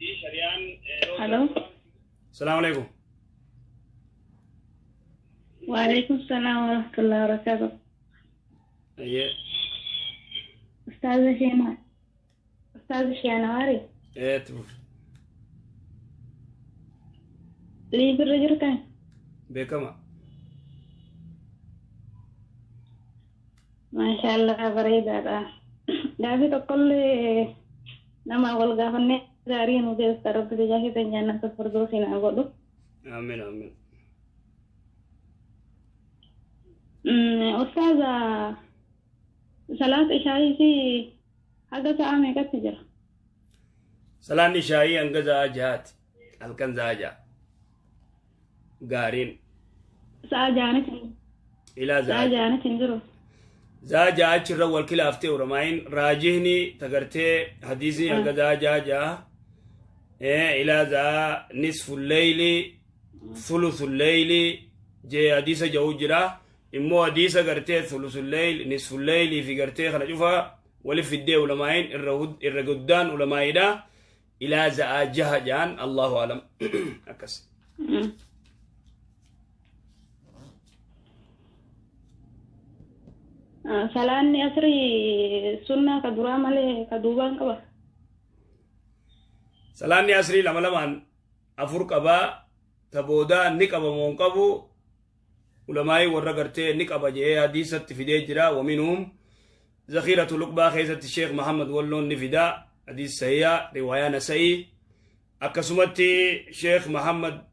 Hello. السلام عليكم. وعليكم السلام ورحمة الله وبركاته. ايه أستاذ شينواري ايه تبوك لي بالرجل كان بكما ما شاء الله بريدة دافي تقول nama wal gafanne zari no de starab de jahi de janna to fardosi na godo امين امين. ustaza salat isha'i si haga sa'a me ka tijara سلام شاي انجزا جهات الكن زاجا قارين sa'a jana الى sa'a زاج jana tinjiro زاجا اشر اول كلا افتي ورماين راجهني تغرتي حديثي انجزا جاجا ايه الى ذا نصف الليل ثلث الليل جي حديث جوجرا امو حديث غرتي ثلث الليل نصف الليل في غرتي خنا شوفا ولي في الدي علماء الرغدان علماء دا الى ذا جهجان الله اعلم اكس. salaan asri sunna ka dura male ka duban ka ba سلاني أسري لما لما أفرق أبا تبودا نك أبا منقبو علماء ورقرتي نك أبا جيه حديثة في ديجرا ومنهم ذخيرة لقبا خيزة الشيخ محمد ولون نفدا حديث سيئة رواية نسائي أكسمتي شيخ محمد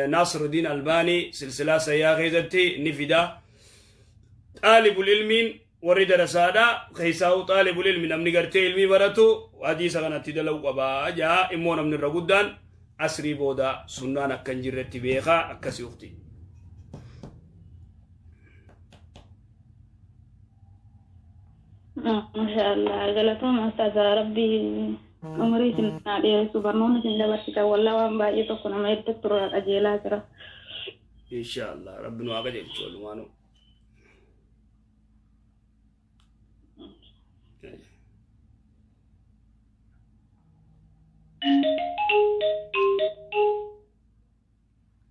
ناصر الدين الباني سلسلة سيئة خيزة نفدا طالب العلم ورد رسالة خيساو طالب العلم نمني قرتي علمي براتو وحديث غنا تدلو قبا جاء إمونا من الرقودان أسري بودا سنانا كنجرة بيخا أكسي أختي. ما شاء الله غلطهم أستاذ ربي عمري سنة دي سبرنون سنة بسيطة والله وان باقي تكون ما يتكتر أجيلا ترى إن شاء الله ربنا واقع يلتول وانو.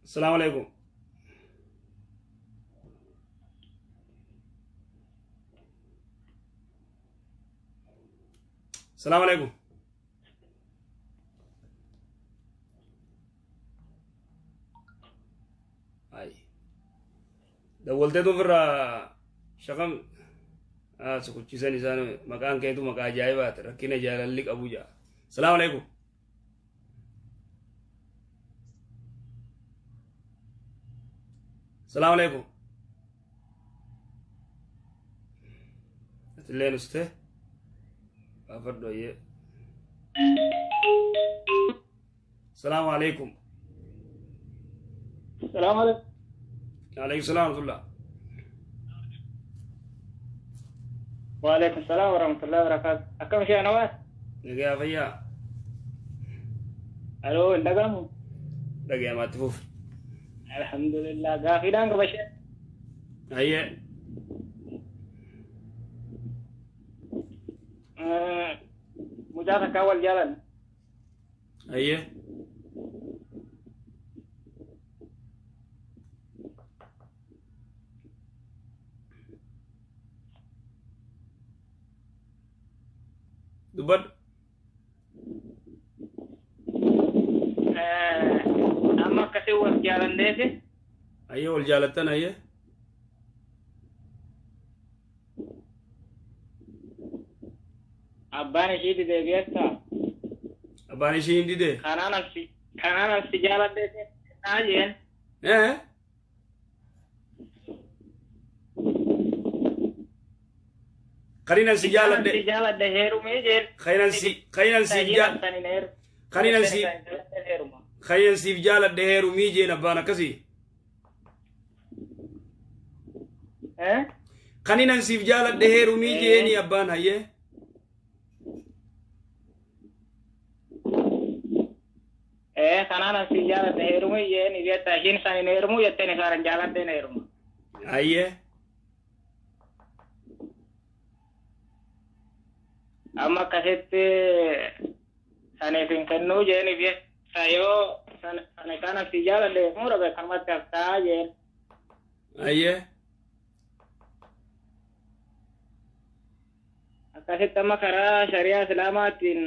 السلام عليكم. السلام عليكم. هاي دولت برا شكم سكوت كيسان إنسان مكان كيتو مكان جايبات ركينا جالن لك أبوجا. السلام عليكم. السلام عليكم. اللي نسته أفردو يه. السلام عليكم. السلام عليكم. عليكم السلام ورحمة الله. وعليكم السلام ورحمة الله وبركاته. أكم شيء نواس؟ دقيقة فيا. ألو ندقمو. دقيقة ما تفوف. الحمد لله. قافي دانك بشيء. هيا. مجازك أول جلن. هيا. دبر. أما كسوة جلن ديسي. هيا والجالتنا هيا. أباني شيدي دي بيسا. أباني شيء عندي ده. كانانا السجالة ديسي. ناجين. إيه. خلينا السجالة ده. السجالة ده هيرو ميجين. خلينا السجالة. خلينا السجالة ده هيرو ميجي نبانا كسي. خلينا السجالة ده هيرو ميجي ني أبانا هيه. كانانا السجالة ده هيرو ميجين. يتا جين ساني نيرمو يتني سارن جالة ده نيرمو. هيه. أما كسيت sanifin kennuu jeeni fi sayoo sana kana si jaaladhe mura beekamatti haftaa jeen. Ayyee. Akkasitti amma karaa shari'aa islaamaatiin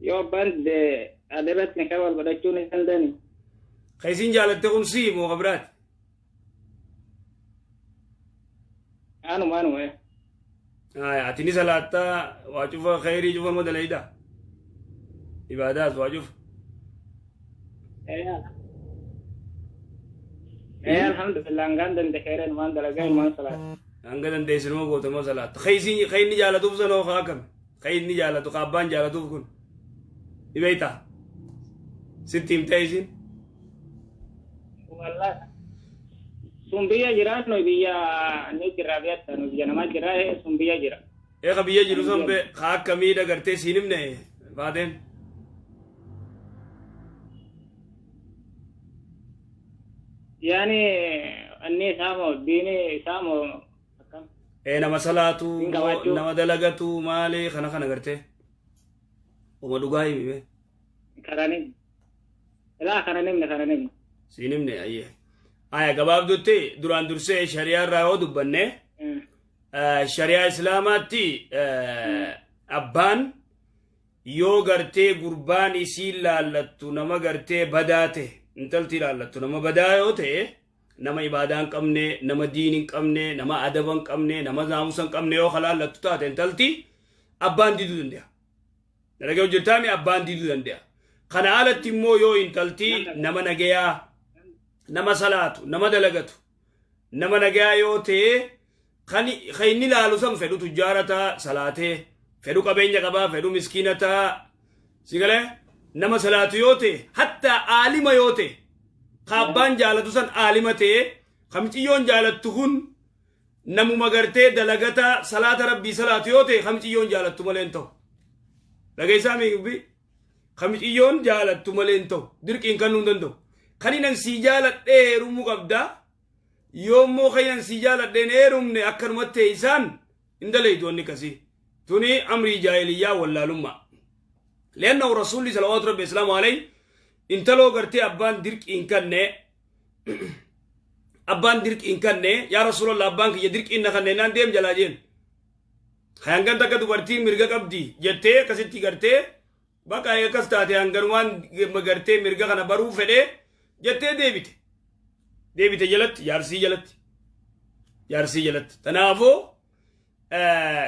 yoo bande adirratti ni kabal godhachuun hin dandani. Kaysin jaalatte kun sii moo qabraati? Anuma. Ati ni salaataa waa cufa khayrii cufa ma dalayda? Ibaadaas waa cufa? Alhamdulillah ngan dan khairan man dalaga man salat. Hanga dandeessin moo goota moo salaata? Khayni jaalatuuf sanoo kaa akkami? Khayni jaalatu qaabbaan jaalatuuf kun? Ibeeyta? Sitti himtee isin? Wallah. Sumbiya jira no biya ni jira biya no biya nama jira sumbiya jira. Eega biyya jiru san be kaa akkamii dagartee siin himne Faateen? Yani anni samo dini samo nama salaatu nama dalagatu maali kana gartee uma dhugaa himi be karanim ila karanim siin himne ayyee aya gabaabdutti duraan dursee shari'aa irraa yoo dubbanne shari'aa islaamaatti abbaan yoo gartee gurbaan isii laallattu nama gartee badaate intalti laallattu nama badaa yoo ta'e nama ibaadaa hin qabne nama diin hin qabne nama adaba hin qabne nama naamusa hin qabne yoo halaallattu taate intalti abbaan diduu danda'a dalagee hojjetaami abbaan diduu danda'a kana alatti immoo yoo intalti nama nagayaa nama salaatu nama dalagatu nama nagayaa yoo ta'e kan inni laalu san fedhu tujjaarata salaatee fedhu qabeenya qabaa fedhu miskiinata sigalee nama salaatu yoo ta'e hatta aalima yoo ta'e kaabbaan jaalatu san aalima ta'e kamciyyoon jaalattu kun namuma gartee dalagata salaata rabbii salaatu yoo ta'e kamciyyoon jaalattu malee hin ta'u dhageessaa miibi kamciyyoon jaalattu malee hin ta'u dirqiin kan nuun danda'u kan inan sii jaaladhee heerumuu qabda yoommoo kan inan sii jaaladheen heerumne akkanumatti isaan hin dalaytu wanni kasii tuni amrii jaahiliyyaa wallaalummaa لأنه رسول الله صلى الله عليه وسلم عليه انتلو قرتي أبان درك إن كان أبان درك إن كان يا رسول الله أبان كي درك إن كان نان ديم جلاجين خيانgan tak dubartii mirga qabdi jettee kasitti gartee bakka eekas taate hangan waan magartee mirga kana baruu fedhe jettee deebite jalatti yaarsii jalatti tanaafoo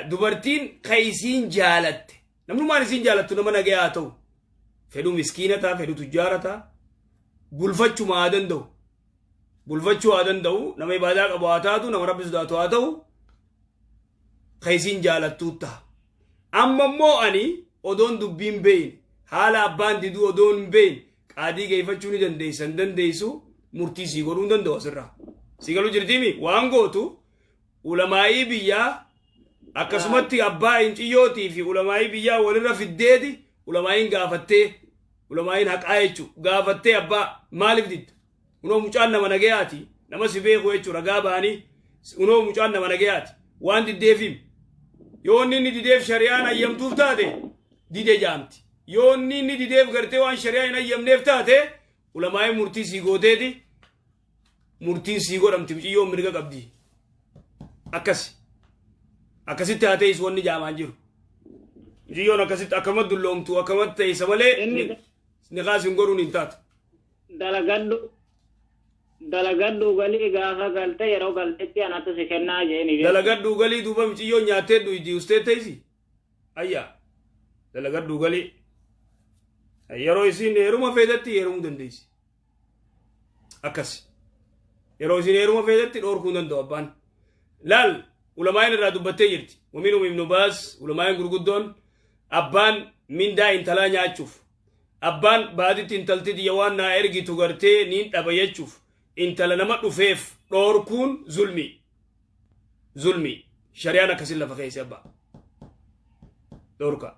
dubartiin kaysiin jaalatte namnumaan isin jaalattu nama nagayaa ta'u fedhu miskiinataa fedhu tujjaarataa bulfachuu maa danda'u nama ibaadaa qabu haa taatu nama rabbi sodaatu haa ta'u kaysiin jaalattuu ta'a amma immoo ani odoon dubbiin beeyin haala abbaan diduu odoon beeyin qaadii geeffachuu ni dandeessu murtii sii godhuu danda'u asirraa sii galuu jirtiimi waan gootu ulamaa'ii biyyaa akkasumatti abbaa hinciyyootii fi ulamaa'ii biyyaa walirra fiddeeti ulamaa'iin gaafattee ulamaa'iin haqaa jechuu gaafattee abbaa maaliif didda unoo mucaan nama nagayaati nama si beeku jechuu ragaa ba'anii unoo mucaan nama nagayaati waan diddeefim yoo inni dideef shari'aan ayyamtuuf taate dide jaamti yoo inni dideef gartee waan shari'aa hin ayyamneef taate ulamaa'iin murtii sii gooteeti murtiin sii godhamti muciyyoon mirga qabdi akkasitti haa ta'is wanni jaamaan jiru muciyyoon akkasitti akkamatti dulloomtu akkamatti ta'isa malee niqaas hin godhuun hin taatu dalagaddu galii gaafa galte yeroo galtetti anatu si kennaa jeeni dalagaddu galii duuba muciyyoon nyaattee dhuyti ustee ta'isi ayya dalagaddu galii yeroo isin heeruma feetetti heerumuu dandeessi akkas yeroo isin heeruma feetetti dhoorkuu danda'u abbaan laal ulamaa'in irraa dubbattee jirti waminhum ibnu baas ulamaa'in gurguddoon abbaan mindaa intalaa nyaachuuf abbaan baaditti intalti diyya waan naa ergitu gartee niin dhaba jechuuf intala nama dhufeef dhoorkuun zulmi shari'aan akkasin lafa keessa abbaa dhoorka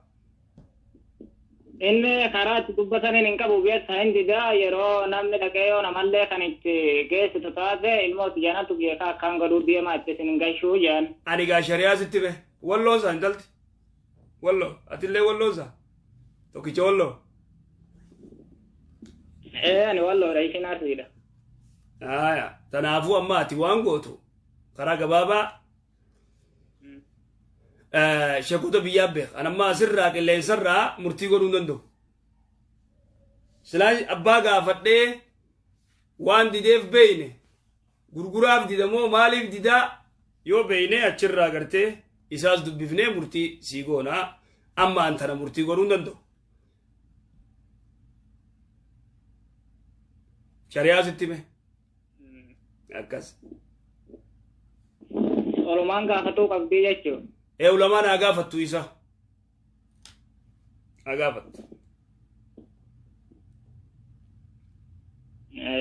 inni karaa itti dubbataniin hin qabu beekta hin didaa yeroo namni dhaqee yoo namallee kan itti geessitu taate ilmooti janatu beekaa akkaan godhuu deemaa itti isin gashuu jaan ani gaa shari'aa sitti be walloonsa intalti walloo atillee walloonsa tokkicha walloo ani walloodha isin arsiidha. Tanaafuu amma ati waan gootu karaa gabaabaa sheekota biyyaa beeka. An amma asirraa qilleensarraa murtii godhuu hin danda'u. Silaa abbaa gaafadhee waan dideef beeyne gurguraaf didamoo maaliif didaa yoo beeyne achirraa gartee isaas dubbifnee murtii sii goonaa. Amma an tana murtii godhuu hin danda'u. Shari'aa sitti mee? Akkas. Olumaan gaafatuu qabdii jechuudha. Ulamaan haa gaafattu isa. Haa gaafattu.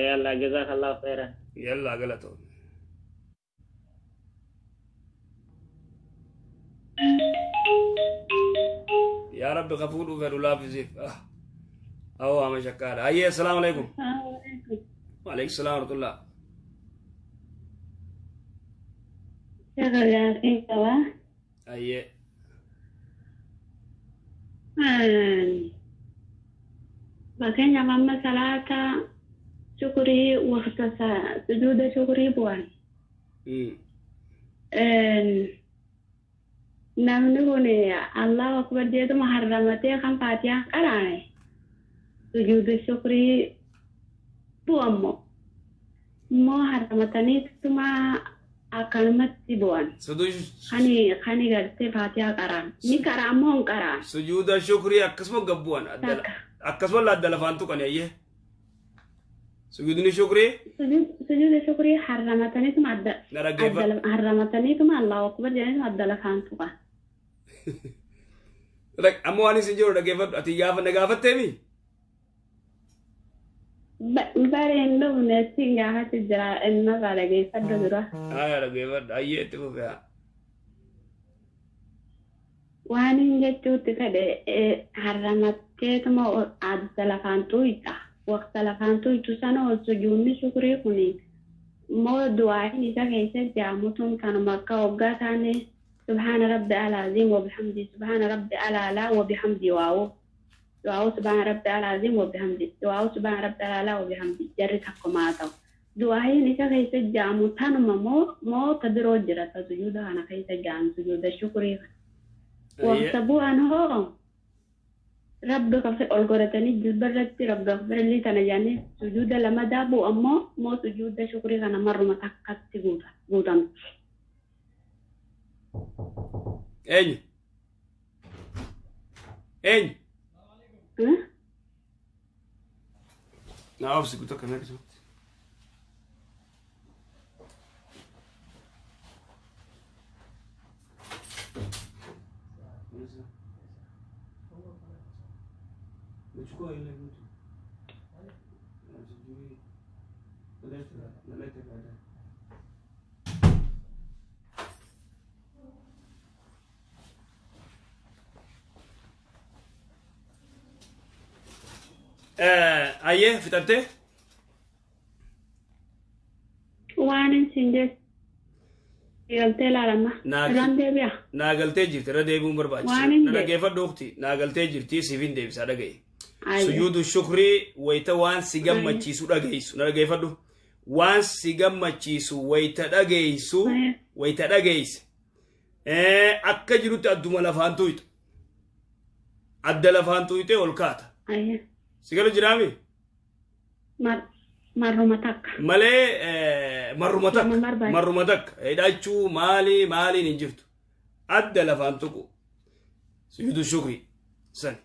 Yalla jazakallahu khairan. Yalla galatoo. يا رب غفور ولا فيزيف أو ما شكال. أيه السلام عليكم. وعليكم السلام ورحمة الله. شغل فيك وا. أيه. بكين يا ماما صلاة شكري وقت سجود شكري بوان. namni kun Allah akbar jedhu maharramatee kan faatiyaa qaraane sujuudu shukrii bu'ammo immoo harramataniituma akkanumatti bu'an kani gartee faatiyaa qaraan ni qaraa ammoo hin qaraan sujuuda shukrii akkasuma gabbu'an akkasuma laadda lafaan tuqan ayyee sujuudni shukrii sujuuda shukrii harramataniituma harramataniituma Allah akbar jedhaniituma adda lafaan tuqan amma waan isin jiru dhageeffadhu ati gaafatteemi bareen dhumne si gaafatti jira inni irraa dhageeffadhu dura dhageeffadhu ayyee itti fufee waan hin jechuutti fedhe harramatteetuma adda lafaan tuyxa waqta lafaan tuyxu sana sujuudni shukrii kun immoo du'aayin isa keessa jaamutuun kanuma akka waggaa taane سبحان ربي العظيم وبحمده سبحان ربي الأعلى وبحمده واو سبحان ربي العظيم وبحمده سبحان ربي الأعلى وبحمده جرتكم ماتوا دعائي نيكا كيس جامو تانما مو تدرو جرا سجود انا كيس جام سجود الشكر وحسبوا انه ربك في الغرتني جبرت ربك غفر لي تنجاني سجود لما دابو اما مو سجود الشكر انا مره متكت غوتان اين نعرف سكوتك كمان كده أيه فترته وأنا سنجت قلتي لا لما رندي بيا ناقلتي جرت ردي بوم برباج أنا كيف دوختي ناقلتي جرتي سيفين ديف سادا جاي سجود الشكر ويتوان سيجام ماتشيسو داجيسو نرا كيف دو وان سيجام ماتشيسو ويتداجيسو ويتداجيس أكجرو تأدم لفانتويت أدى لفانتويت والكاتا أيه سيجالو جرامي مرمتك مالي مرمتك إداچو مالي نجفتو أدى لفانتوكو سجود الشكر سن